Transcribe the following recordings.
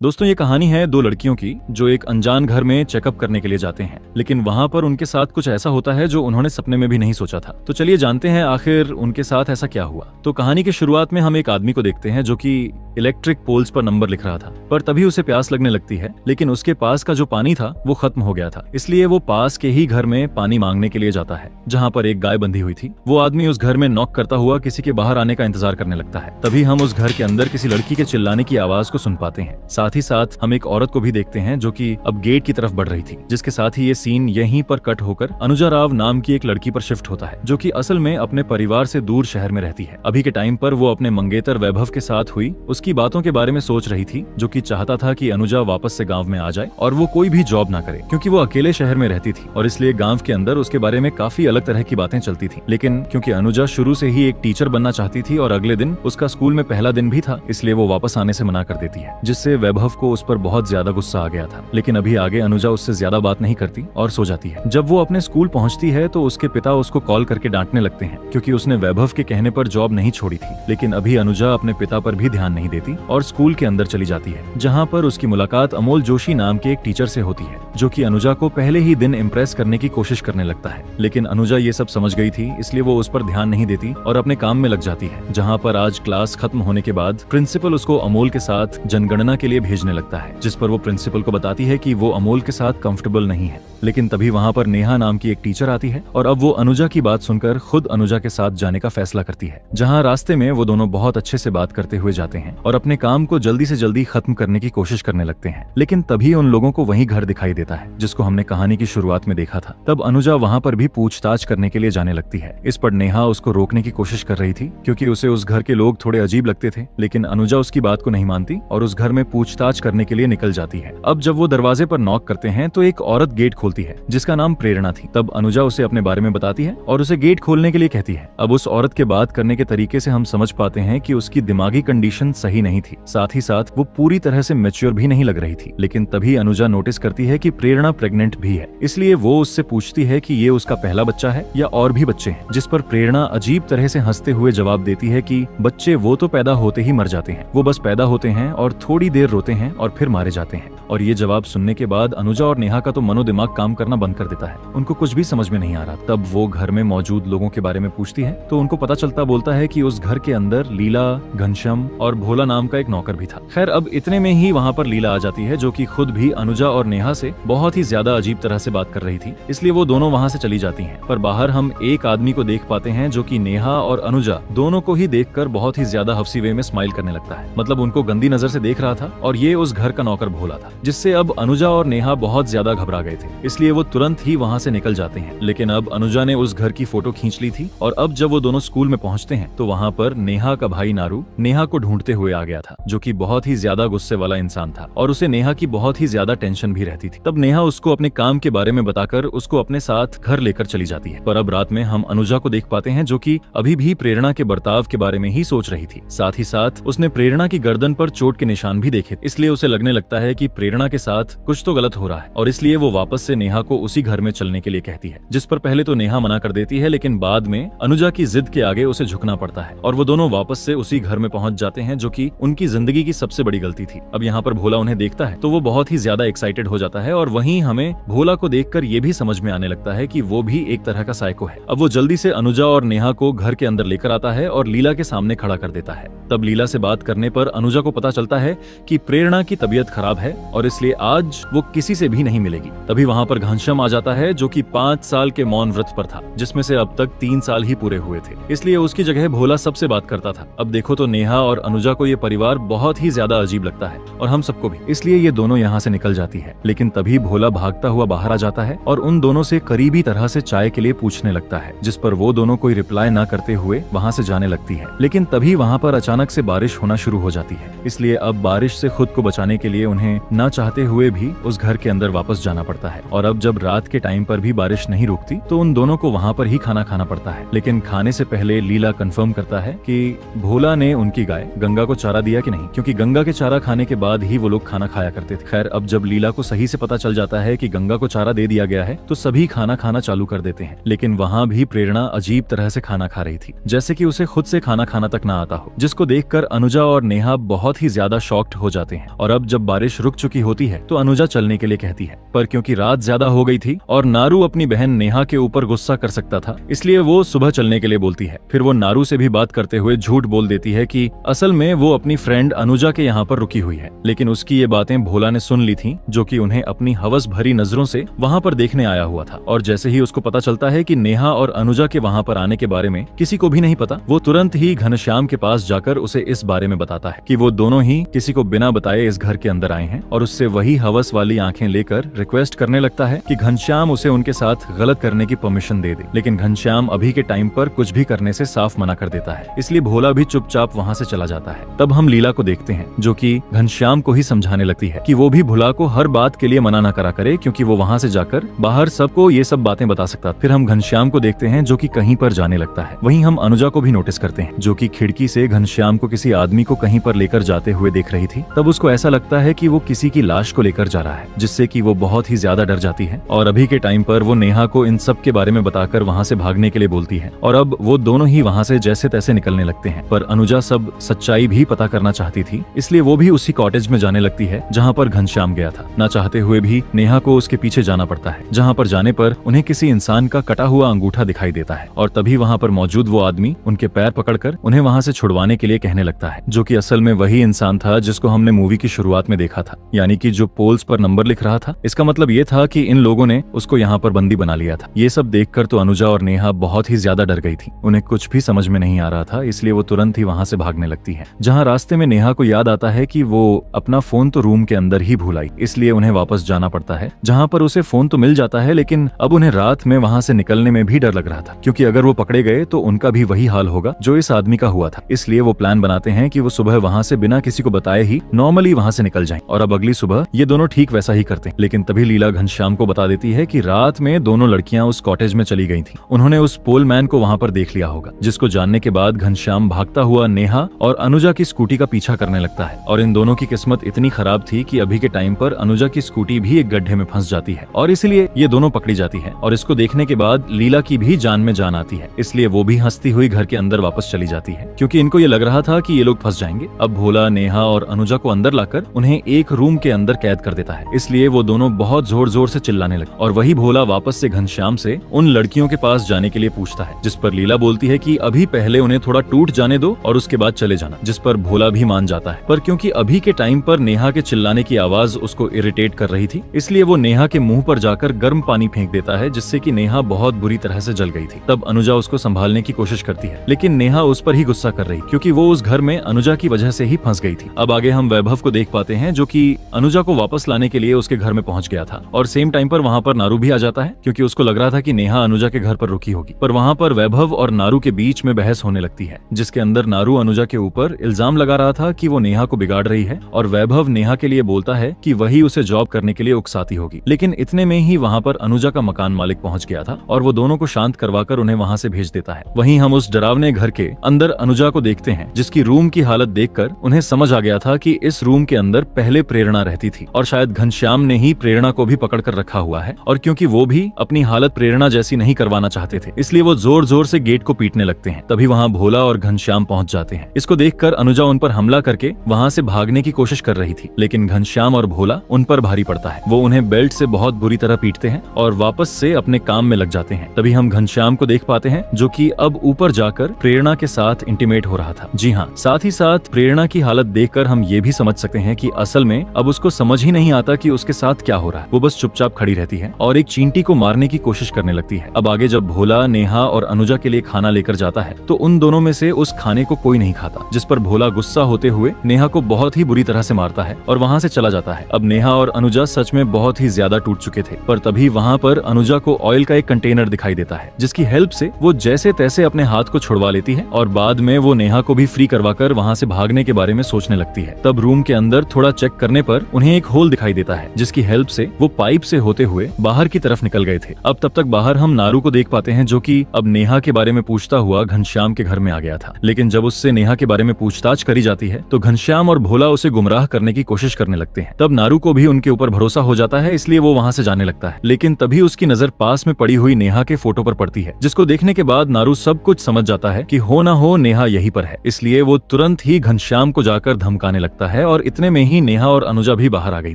दोस्तों ये कहानी है दो लड़कियों की जो एक अनजान घर में चेकअप करने के लिए जाते हैं, लेकिन वहाँ पर उनके साथ कुछ ऐसा होता है जो उन्होंने सपने में भी नहीं सोचा था। तो चलिए जानते हैं आखिर उनके साथ ऐसा क्या हुआ। तो कहानी की शुरुआत में हम एक आदमी को देखते हैं जो कि इलेक्ट्रिक पोल्स पर नंबर लिख रहा था, पर तभी उसे प्यास लगने लगती है, लेकिन उसके पास का जो पानी था वो खत्म हो गया था। इसलिए वो पास के ही घर में पानी मांगने के लिए जाता है जहाँ पर एक गाय बंधी हुई थी। वो आदमी उस घर में नॉक करता हुआ किसी के बाहर आने का इंतजार करने लगता है। तभी हम उस घर के अंदर किसी लड़की के चिल्लाने की आवाज को सुन पाते हैं। साथ ही साथ हम एक औरत को भी देखते हैं जो कि अब गेट की तरफ बढ़ रही थी, जिसके साथ ही ये सीन यहीं पर कट होकर अनुजा राव नाम की एक लड़की पर शिफ्ट होता है जो कि असल में अपने परिवार से दूर शहर में रहती है। अभी के टाइम पर वो अपने मंगेतर वैभव के साथ हुई उसकी बातों के बारे में सोच रही थी, जो कि चाहता था कि अनुजा वापस से गांव में आ जाए और वो कोई भी जॉब ना करे, क्योंकि वो अकेले शहर में रहती थी और इसलिए गांव के अंदर उसके बारे में काफी अलग तरह की बातें चलती थी। लेकिन क्योंकि अनुजा शुरू से ही एक टीचर बनना चाहती थी और अगले दिन उसका स्कूल में पहला दिन भी था, इसलिए वो वापस आने से मना कर देती है, जिससे वैभव को उस पर बहुत ज्यादा गुस्सा आ गया था। लेकिन अभी आगे अनुजा उससे ज्यादा बात नहीं करती और सो जाती है। जब वो अपने स्कूल पहुंचती है तो उसके पिता उसको कॉल करके डांटने लगते हैं, क्योंकि उसने वैभव के कहने पर जॉब नहीं छोड़ी थी। लेकिन अभी अनुजा अपने पिता पर भी ध्यान नहीं देती और स्कूल के अंदर चली जाती है, जहाँ पर उसकी मुलाकात अमोल जोशी नाम के एक टीचर से होती है, जो कि अनुजा को पहले ही दिन इम्प्रेस करने की कोशिश करने लगता है। लेकिन अनुजा ये सब समझ गई थी, इसलिए वो उस पर ध्यान नहीं देती और अपने काम में लग जाती है। जहाँ पर आज क्लास खत्म होने के बाद प्रिंसिपल उसको अमोल के साथ जनगणना के लिए भेजने लगता है, जिस पर वो प्रिंसिपल को बताती है कि वो अमोल के साथ कंफर्टेबल नहीं है। लेकिन तभी वहाँ पर नेहा नाम की एक टीचर आती है और अब वो अनुजा की बात सुनकर खुद अनुजा के साथ जाने का फैसला करती है। जहाँ रास्ते में वो दोनों बहुत अच्छे से बात करते हुए जाते हैं और अपने काम को जल्दी से जल्दी खत्म करने की कोशिश करने लगते हैं। लेकिन तभी उन लोगों को वही घर दिखाई देता है जिसको हमने कहानी की शुरुआत में देखा था। तब अनुजा वहाँ पर भी पूछताछ करने के लिए जाने लगती है। इस पर नेहा उसको रोकने की कोशिश कर रही थी, क्योंकि उसे उस घर के लोग थोड़े अजीब लगते थे। लेकिन अनुजा उसकी बात को नहीं मानती और उस घर में पूछताछ करने के लिए निकल जाती है। अब जब वो दरवाजे पर नॉक करते हैं तो एक औरत गेट खोलती है जिसका नाम प्रेरणा थी। तब अनुजा उसे अपने बारे में बताती है और उसे गेट खोलने के लिए कहती है। अब उस औरत के बात करने के तरीके से हम समझ पाते हैं कि उसकी दिमागी कंडीशन सही नहीं थी, साथ ही साथ वो पूरी तरह से मैच्योर भी नहीं लग रही थी। लेकिन तभी अनुजा नोटिस करती है कि प्रेरणा प्रेग्नेंट भी है, इसलिए वो उससे पूछती है कि ये उसका पहला बच्चा है या और भी बच्चे हैं, जिस पर प्रेरणा अजीब तरह से हंसते हुए जवाब देती है कि बच्चे वो तो पैदा होते ही मर जाते हैं, वो बस पैदा होते हैं और थोड़ी देर रोते हैं और फिर मारे जाते हैं। और ये जवाब सुनने के बाद अनुजा और नेहा का तो मनोदिमाग काम करना बंद कर देता है, उनको कुछ भी समझ में नहीं आ रहा। तब वो घर में मौजूद लोगों के बारे में पूछती है तो उनको पता चलता बोलता है कि उस घर के अंदर लीला, घनश्याम और भोला नाम का एक नौकर भी था। खैर अब इतने में ही वहाँ पर लीला आ जाती है, जो कि खुद भी अनुजा और नेहा से बहुत ही ज्यादा अजीब तरह से बात कर रही थी, इसलिए वो दोनों वहाँ से चली जाती हैं। पर बाहर हम एक आदमी को देख पाते हैं जो कि नेहा और अनुजा दोनों को ही देखकर बहुत ही ज्यादा हफ्सी वे में स्माइल करने लगता है, मतलब उनको गंदी नजर से देख रहा था। और ये उस घर का नौकर भोला था, जिससे अब अनुजा और नेहा बहुत ज्यादा घबरा गए थे, इसलिए वो तुरंत ही वहाँ से निकल जाते हैं। लेकिन अब अनुजा ने उस घर की फोटो खींच ली थी और अब जब वो दोनों स्कूल में पहुंचते हैं तो वहाँ पर नेहा का भाई नारू नेहा को ढूंढते हुए आ गया था, जो कि बहुत ही ज्यादा गुस्से वाला इंसान था और उसे नेहा की बहुत ही ज्यादा टेंशन भी रहती थी। तब नेहा उसको अपने काम के बारे में बताकर उसको अपने साथ घर लेकर चली जाती है। पर अब रात में हम अनुजा को देख पाते हैं जो कि अभी भी प्रेरणा के बर्ताव के बारे में ही सोच रही थी। साथ ही साथ उसने प्रेरणा की गर्दन पर चोट के निशान भी देखे, इसलिए उसे लगने लगता है कि प्रेरणा के साथ कुछ तो गलत हो रहा है और इसलिए वो वापस से नेहा को उसी घर में चलने के लिए कहती है, जिस पर पहले तो नेहा मना कर देती है, लेकिन बाद में अनुजा की जिद के आगे उसे झुकना पड़ता है और वो दोनों वापस से उसी घर में पहुंच जाते हैं, जो कि उनकी जिंदगी की सबसे बड़ी गलती थी। अब यहाँ पर भोला उन्हें देखता है तो वो बहुत ही ज्यादा एक्साइटेड हो जाता है और वहीं हमें भोला को देखकर ये भी समझ में आने लगता है कि वो भी एक तरह का साइको है। अब वो जल्दी से अनुजा और नेहा को घर के अंदर लेकर आता है और लीला के सामने खड़ा कर देता है। तब लीला से बात करने पर अनुजा को पता चलता है कि प्रेरणा की तबीयत खराब है और इसलिए आज वो किसी से भी नहीं मिलेगी। तभी वहाँ पर घनश्याम आ जाता है, जो कि 5 साल के मौन व्रत पर था, जिसमें से अब तक 3 साल ही पूरे हुए थे, इसलिए उसकी जगह भोला सबसे बात करता था। अब देखो तो नेहा और अनुजा को ये परिवार बहुत ही ज्यादा अजीब लगता है और हम सबको भी, इसलिए ये दोनों यहाँ से निकल जाती है। लेकिन तभी भोला भागता हुआ बाहर आ जाता है और उन दोनों से करीबी तरह से चाय के लिए पूछने लगता है, जिस पर वो दोनों कोई रिप्लाई ना करते हुए वहाँ से जाने लगती है। लेकिन तभी वहाँ पर अचानक से बारिश होना शुरू हो जाती है, इसलिए अब बारिश से खुद को बचाने के लिए उन्हें ना चाहते हुए भी उस घर के अंदर वापस जाना पड़ता है। और अब जब रात के टाइम पर भी बारिश नहीं रुकती तो उन दोनों को वहाँ पर ही खाना खाना पड़ता है। लेकिन खाने से पहले लीला कंफर्म करता है कि भोला ने उनकी गाय गंगा को चारा दिया कि नहीं, क्योंकि गंगा के चारा खाने के बाद ही वो लोग खाना खाया करते थे। खैर, अब जब लीला को सही से पता चल जाता है कि गंगा को चारा दे दिया गया है तो सभी खाना खाना चालू कर देते हैं। लेकिन वहाँ भी प्रेरणा अजीब तरह से खाना खा रही थी, जैसे कि उसे खुद से खाना खाना तक ना आता हो, जिसको देखकर अनुजा और नेहा बहुत ही ज्यादा शॉक्ड हो जाते हैं। और अब जब बारिश रुक चुकी होती है तो अनुजा चलने के लिए कहती है, पर क्योंकि रात ज्यादा हो गई थी और नारू अपनी बहन नेहा के ऊपर गुस्सा कर सकता था, इसलिए वो सुबह चलने के लिए बोलती है। फिर वो नारू से भी बात करते हुए झूठ बोल देती है कि असल में वो अपनी फ्रेंड अनुजा के यहाँ पर रुकी हुई है। लेकिन उसकी ये बातें भोला ने सुन ली थी, जो कि उन्हें अपनी हवस भरी नजरों से वहाँ पर देखने आया हुआ था। और जैसे ही उसको पता चलता है कि नेहा और अनुजा के वहाँ पर आने के बारे में किसी को भी नहीं पता, वो तुरंत ही घनश्याम के पास जाकर उसे इस बारे में बताता है कि वो दोनों ही किसी को बिना बताए इस घर के अंदर आए हैं। और उससे वही हवस वाली आंखें लेकर रिक्वेस्ट करने लगता है कि घनश्याम उसे उनके साथ गलत करने की परमिशन दे दे। लेकिन घनश्याम अभी के टाइम पर कुछ भी करने से साफ मना कर देता है, इसलिए भोला भी चुपचाप वहाँ से चला जाता है। तब हम लीला को देखते हैं, जो कि घनश्याम को ही समझाने लगती है कि वो भी भोला को हर बात के लिए मना न करा करे, क्योंकि वो वहाँ से जाकर बाहर सबको ये सब बातें बता सकता। फिर हम घनश्याम को देखते हैं जो कि कहीं पर जाने लगता है। वहीं हम अनुजा को भी नोटिस करते हैं, जो कि खिड़की से घनश्याम को किसी आदमी को कहीं पर लेकर जाते हुए देख रही थी। तब उसको ऐसा लगता है कि वो किसी की लाश को लेकर जा रहा है, जिससे कि वो बहुत ही ज्यादा डर जाती है। और अभी के टाइम पर वो नेहा को इन सब के बारे में बताकर वहाँ से भागने के लिए बोलती है। और अब वो दोनों ही वहाँ से जैसे तैसे निकलने लगते हैं। पर अनुजा सब सच्चाई भी पता करना चाहती थी, इसलिए वो भी उसी कॉटेज में जाने लगती है जहाँ पर घनश्याम गया था। ना चाहते हुए भी नेहा को उसके पीछे जाना पड़ता है, जहाँ पर जाने पर उन्हें किसी इंसान का कटा हुआ अंगूठा दिखाई देता है। और तभी वहाँ पर मौजूद वो आदमी उनके पैर पकड़कर उन्हें वहाँ से छुड़वाने के लिए कहने लगता है, जो कि असल में वही इंसान था जिसको हमने मूवी की शुरुआत में देखा था, यानी कि जो पोल्स पर नंबर लिख रहा था। इसका मतलब ये था कि इन लोगों ने उसको यहाँ पर बंदी बना लिया था। ये सब देखकर तो अनुजा और नेहा बहुत ही ज्यादा डर गई थी। उन्हें कुछ भी समझ में नहीं आ रहा था, इसलिए वो तुरंत ही वहाँ से भागने लगती है। जहाँ रास्ते में नेहा को याद आता है कि वो अपना फोन तो रूम के अंदर ही भूल आई, इसलिए उन्हें वापस जाना पड़ता है, जहाँ पर उसे फोन तो मिल जाता है। लेकिन अब उन्हें रात में वहाँ से निकलने में भी डर लग रहा था, क्योंकि अगर वो पकड़े गए तो उनका भी वही हाल होगा जो इस आदमी का हुआ था। इसलिए वो प्लान बनाते हैं कि वो सुबह वहाँ से बिना किसी को बताए ही नॉर्मली वहाँ से निकल जाएं। और अब अगली सुबह ये दोनों ठीक वैसा ही करते हैं। लेकिन तभी लीला घनश्याम को बता देती है कि रात में दोनों लड़कियां उस कॉटेज में चली गई थी। उन्होंने उस पोल मैन को वहाँ पर देख लिया होगा, जिसको जानने के बाद घनश्याम भागता हुआ नेहा और अनुजा की स्कूटी का पीछा करने लगता है। और इन दोनों की किस्मत इतनी खराब थी कि अभी के टाइम पर अनुजा की स्कूटी भी एक गड्ढे में फंस जाती है, और इसलिए ये दोनों पकड़ी जाती है। और इसको देखने के बाद लीला की भी जान में जान आती है, इसलिए वो भी हंसती हुई घर के अंदर वापस चली जाती है, क्योंकि इनको ये लग रहा था कि ये लोग फंस जाएंगे। अब भोला नेहा और अनुजा को अंदर लाकर उन्हें एक रूम के अंदर कैद कर देता है, इसलिए वो दोनों बहुत जोर जोर से चिल्लाने लगे। और वही भोला वापस से घनश्याम से उन लड़कियों के पास जाने के लिए पूछता है, जिस पर लीला बोलती है कि अभी पहले उन्हें थोड़ा टूट जाने दो और उसके बाद चले जाना, जिस पर भोला भी मान जाता है। पर क्योंकि अभी के टाइम पर नेहा के चिल्लाने की आवाज उसको इरिटेट कर रही थी, इसलिए वो नेहा के मुंह पर जाकर गर्म पानी फेंक देता है, जिससे कि नेहा बहुत बुरी तरह से जल गई थी। तब अनुजा उसको संभालने की कोशिश करती है, लेकिन नेहा उस पर ही गुस्सा कर रही, क्योंकि वो उस घर में अनुजा की वजह से ही फंस गई थी। अब आगे हम वैभव को देख पाते हैं, जो कि अनुजा को वापस लाने के लिए उसके घर में पहुंच गया था। और सेम टाइम पर वहां पर नारू भी आ जाता है, क्योंकि उसको लग रहा था कि नेहा अनुजा के घर पर रुकी होगी। पर वहां पर वैभव और नारू के बीच में बहस होने लगती है, जिसके अंदर नारू अनुजा के ऊपर इल्जाम लगा रहा था कि वो नेहा को बिगाड़ रही है, और वैभव नेहा के लिए बोलता है कि वही उसे जॉब करने के लिए उकसाती होगी। लेकिन इतने में ही वहां पर अनुजा का मकान मालिक पहुंच गया था, और वो दोनों को शांत करवाकर उन्हें वहां से भेज देता है। वहीं हम उस डरावने घर के अंदर अनुजा को देखते हैं, जिसकी रूम की हालत देखकर उन्हें समझ आ गया था कि इस रूम के अंदर पहले प्रेरणा रहती थी, और शायद घनश्याम ने ही प्रेरणा को भी पकड़ कर रखा हुआ है। और क्योंकि वो भी अपनी हालत प्रेरणा जैसी नहीं करवाना चाहते थे, इसलिए वो जोर जोर से गेट को पीटने लगते हैं। तभी वहाँ भोला और घनश्याम पहुंच जाते हैं। इसको देखकर अनुजा उन पर हमला करके वहाँ से भागने की कोशिश कर रही थी, लेकिन घनश्याम और भोला उन पर भारी पड़ता है। वो उन्हें बेल्ट से बहुत बुरी तरह पीटते हैं और वापस से अपने काम में लग जाते हैं। तभी हम घनश्याम को देख पाते हैं, जो कि अब ऊपर जाकर प्रेरणा के साथ इंटीमेट हो रहा था। जी हाँ, साथ ही साथ प्रेरणा की हालत देखकर हम ये भी समझ सकते हैं कि असल में अब उसको समझ ही नहीं आता कि उसके साथ क्या हो रहा है। वो बस चुपचाप खड़ी रहती है और एक चींटी को मारने की कोशिश करने लगती है। अब आगे जब भोला नेहा और अनुजा के लिए खाना लेकर जाता है, तो उन दोनों में से उस खाने को कोई नहीं खाता, जिस पर भोला गुस्सा होते हुए नेहा को बहुत ही बुरी तरह से मारता है और वहाँ से चला जाता है। अब नेहा और अनुजा सच में बहुत ही ज्यादा टूट चुके थे, पर तभी वहाँ पर अनुजा को ऑयल का एक कंटेनर दिखाई देता है, जिसकी हेल्प से वो जैसे तैसे अपने हाथ को छुड़वा लेती है और बाद में वो नेहा को भी फ्री करवाकर वहाँ से भागने के बारे में सोचने लगती है। तब रूम के अंदर थोड़ा चेक करने पर पर उन्हें एक होल दिखाई देता है जिसकी हेल्प से वो पाइप से होते हुए बाहर की तरफ निकल गए थे। अब तब तक बाहर हम नारू को देख पाते हैं जो कि अब नेहा के बारे में पूछता हुआ घनश्याम के घर में आ गया था। लेकिन जब उससे नेहा के बारे में पूछताछ करी जाती है तो घनश्याम और भोला उसे गुमराह करने की कोशिश करने लगते हैं। तब नारू को भी उनके ऊपर भरोसा हो जाता है, इसलिए वो वहां से जाने लगता है। लेकिन तभी उसकी नजर पास में पड़ी हुई नेहा के फोटो पर पड़ती है, जिसको देखने के बाद नारू सब कुछ समझ जाता है कि हो ना हो नेहा यहीं पर है। इसलिए वो तुरंत ही घनश्याम को जाकर धमकाने लगता है और इतने में ही नेहा और अनुजा भी बाहर आ गई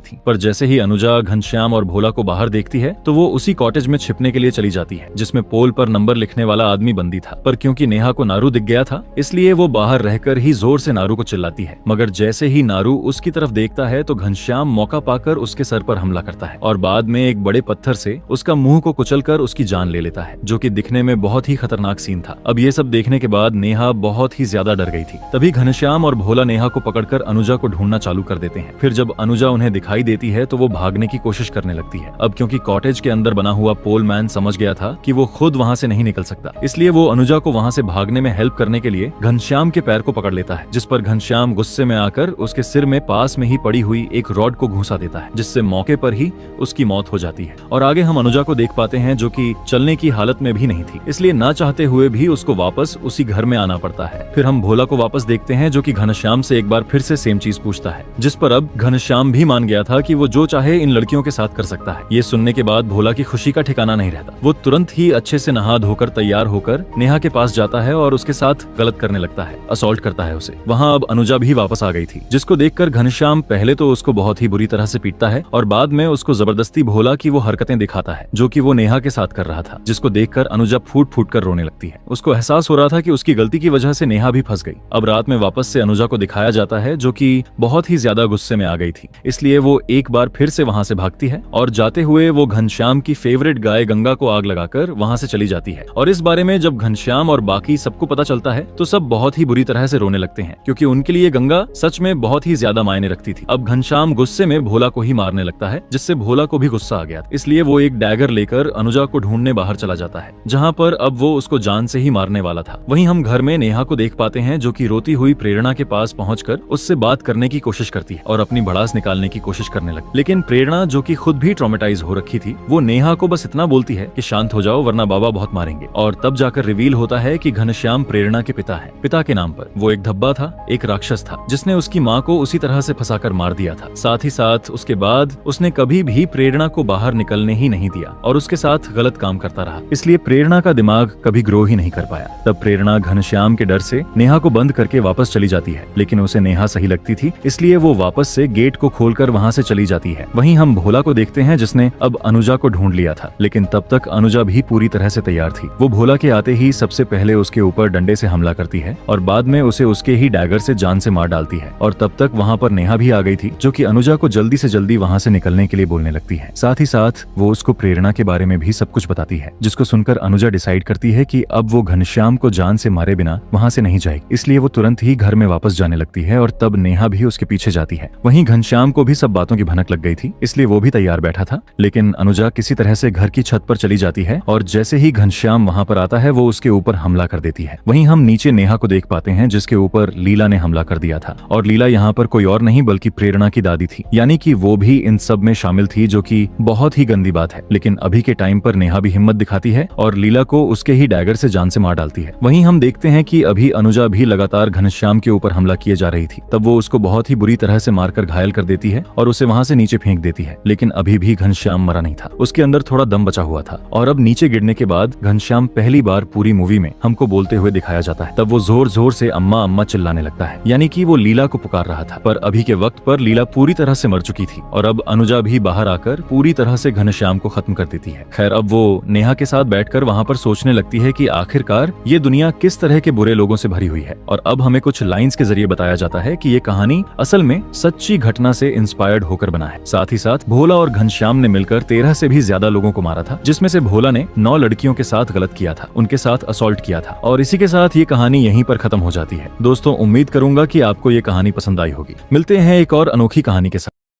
थी। पर जैसे ही अनुजा घनश्याम और भोला को बाहर देखती है तो वो उसी कॉटेज में छिपने के लिए चली जाती है जिसमें पोल पर नंबर लिखने वाला आदमी बंदी था। पर क्योंकि नेहा को नारू दिख गया था इसलिए वो बाहर रहकर ही जोर से नारू को चिल्लाती है। मगर जैसे ही नारू उसकी तरफ देखता है तो घनश्याम मौका पाकर उसके सर पर हमला करता है और बाद में एक बड़े पत्थर से उसका मुंह को कुचलकर उसकी जान ले लेता है, जो कि दिखने में बहुत ही खतरनाक सीन था। अब ये सब देखने के बाद नेहा बहुत ही ज्यादा डर गई थी। तभी घनश्याम और भोला नेहा को पकड़कर अनुजा को ढूंढना चालू कर देते हैं। फिर जब अनुजा उन्हें दिखाई देती है तो वो भागने की कोशिश करने लगती है। अब क्योंकि कॉटेज के अंदर बना हुआ पोल मैन समझ गया था कि वो खुद वहां से नहीं निकल सकता, इसलिए वो अनुजा को वहां से भागने में हेल्प करने के लिए घनश्याम के पैर को पकड़ लेता है, जिस पर घनश्याम गुस्से में आकर उसके सिर में पास में ही पड़ी हुई एक रॉड को घुसा देता है, जिससे मौके पर ही उसकी मौत हो जाती है। और आगे हम अनुजा को देख पाते हैं जो कि चलने की हालत में भी नहीं थी, इसलिए ना चाहते हुए भी उसको वापस उसी घर में आना पड़ता है। फिर हम भोला को वापस देखते हैं जो कि घनश्याम से एक बार फिर से सेम चीज पूछता है, जिस पर अब घनश्याम भी मान गया था कि वो जो चाहे इन लड़कियों के साथ कर सकता है। ये सुनने के बाद भोला की खुशी का ठिकाना नहीं रहता। वो तुरंत ही अच्छे से नहा धोकर तैयार होकर नेहा के पास जाता है और उसके साथ गलत करने लगता है, असॉल्ट करता है उसे। वहाँ अब अनुजा भी वापस आ गई थी, जिसको देखकर घनश्याम पहले तो उसको बहुत ही बुरी तरह से पीटता है और बाद में उसको जबरदस्ती भोला की वो हरकतें दिखाता है जो कि वो नेहा के साथ कर रहा था, जिसको देखकर अनुजा फूट फूट कर रोने लगती है। उसको एहसास हो रहा था कि उसकी गलती की वजह से नेहा भी फंस गई। अब रात में वापस से अनुजा को दिखाया जाता है जो कि बहुत ही ज्यादा गुस्से में आ गई थी, इसलिए वो एक बार फिर से वहां से भागती है और जाते हुए वो घनश्याम की फेवरेट गाय गंगा को आग लगाकर वहां से चली जाती है। और इस बारे में जब घनश्याम और बाकी सबको पता चलता है तो सब बहुत ही बुरी तरह से रोने लगते हैं, क्योंकि उनके लिए गंगा सच में बहुत ही ज्यादा मायने रखती थी। अब घनश्याम गुस्से में भोला को ही मारने लगता है, जिससे भोला को भी गुस्सा आ गया, इसलिए वो एक डैगर लेकर अनुजा को ढूंढने बाहर चला जाता है, जहाँ पर अब वो उसको जान से ही मारने वाला था। वहीं हम घर में नेहा को देख पाते हैं जो कि रोती हुई प्रेरणा के पास पहुंचकर उससे बात करने की कोशिश करती है और अपनी भड़ास निकालने की कोशिश करने लगती। लेकिन प्रेरणा जो कि खुद भी ट्रॉमेटाइज हो रखी थी, वो नेहा को बस इतना बोलती है कि शांत हो जाओ वरना बाबा बहुत मारेंगे। और तब जाकर रिवील होता है कि घनश्याम प्रेरणा के पिता है। पिता के नाम पर वो एक धब्बा था, एक राक्षस था जिसने उसकी माँ को उसी तरह से फंसाकर मार दिया था। साथ ही साथ उसके बाद उसने कभी भी प्रेरणा को बाहर निकलने ही नहीं दिया और उसके साथ गलत काम करता रहा, इसलिए प्रेरणा का दिमाग कभी ग्रो ही नहीं कर पाया। तब प्रेरणा घनश्याम के डर से नेहा को बंद करके वापस चली जाती है, लेकिन उसे नेहा सही लगती थी, इसलिए वो वापस से गेट को खोलकर वहां से चली जाती है। वहीं हम भोला को देखते हैं जिसने अब अनुजा को ढूंढ लिया था, लेकिन तब तक अनुजा भी पूरी तरह से तैयार थी। वो भोला के आते ही सबसे पहले उसके ऊपर डंडे से हमला करती है और बाद में उसे उसके ही डैगर से जान से मार डालती है। और तब तक वहाँ पर नेहा भी आ गई थी जो कि अनुजा को जल्दी से जल्दी वहाँ से निकलने के लिए बोलने लगती है। साथ ही साथ वो उसको प्रेरणा के बारे में भी सब कुछ बताती है, जिसको सुनकर अनुजा डिसाइड करती है कि अब वो घनश्याम को जान से मारे बिना वहाँ से नहीं जाएगी, इसलिए वो तुरंत ही घर में वापस जाने लगती है और तब नेहा भी उसके पीछे जाती है। वहीं घनश्याम को भी सब बातों की भनक लग गई थी, इसलिए वो भी तैयार बैठा था, लेकिन अनुजा किसी तरह से घर की छत पर चली जाती है और जैसे ही घनश्याम वहाँ पर आता है वो उसके ऊपर हमला कर देती है। वहीं हम नीचे नेहा को देख पाते हैं जिसके ऊपर लीला ने हमला कर दिया था और लीला यहाँ पर कोई और नहीं बल्कि प्रेरणा की दादी थी, यानी कि वो भी इन सब में शामिल थी, जो कि बहुत ही गंदी बात है। लेकिन अभी के टाइम पर नेहा भी हिम्मत दिखाती है और लीला को उसके ही डैगर से जान से मार डालती है। वहीं हम देखते हैं कि अभी अनुजा भी लगातार घनश्याम के ऊपर हमला किए जा रही थी, तब वो उसको बहुत ही बुरी तरह से मारकर घायल कर देती है और उसे वहां से नीचे फेंक देती है। लेकिन अभी भी घनश्याम मरा नहीं था, उसके अंदर थोड़ा दम बचा हुआ था। और अब नीचे गिरने के बाद घनश्याम पहली बार पूरी मूवी में हमको बोलते हुए दिखाया जाता है। तब वो जोर जोर से अम्मा अम्मा चिल्लाने लगता है, यानी कि वो लीला को पुकार रहा था। पर अभी के वक्त पर लीला पूरी तरह से मर चुकी थी और अब अनुजा भी बाहर आकर पूरी तरह से घनश्याम को खत्म कर देती है। खैर अब वो नेहा के साथ बैठकर वहाँ पर सोचने लगती है कि आखिरकार ये दुनिया किस तरह के बुरे लोगों से भरी हुई है। और अब हमें कुछ लाइंस के जरिए बताया जाता है कि ये कहानी असल में सच्ची घटना से इंस्पायर्ड होकर बना है। साथ ही साथ भोला और घनश्याम ने मिलकर 13 से भी ज्यादा लोगों को मारा था, जिसमें से भोला ने 9 लड़कियों के साथ गलत किया था, उनके साथ असॉल्ट किया था। और इसी के साथ ये कहानी यहीं पर खत्म हो जाती है। दोस्तों उम्मीद करूंगा कि आपको ये कहानी पसंद आई होगी। मिलते हैं एक और अनोखी कहानी के साथ।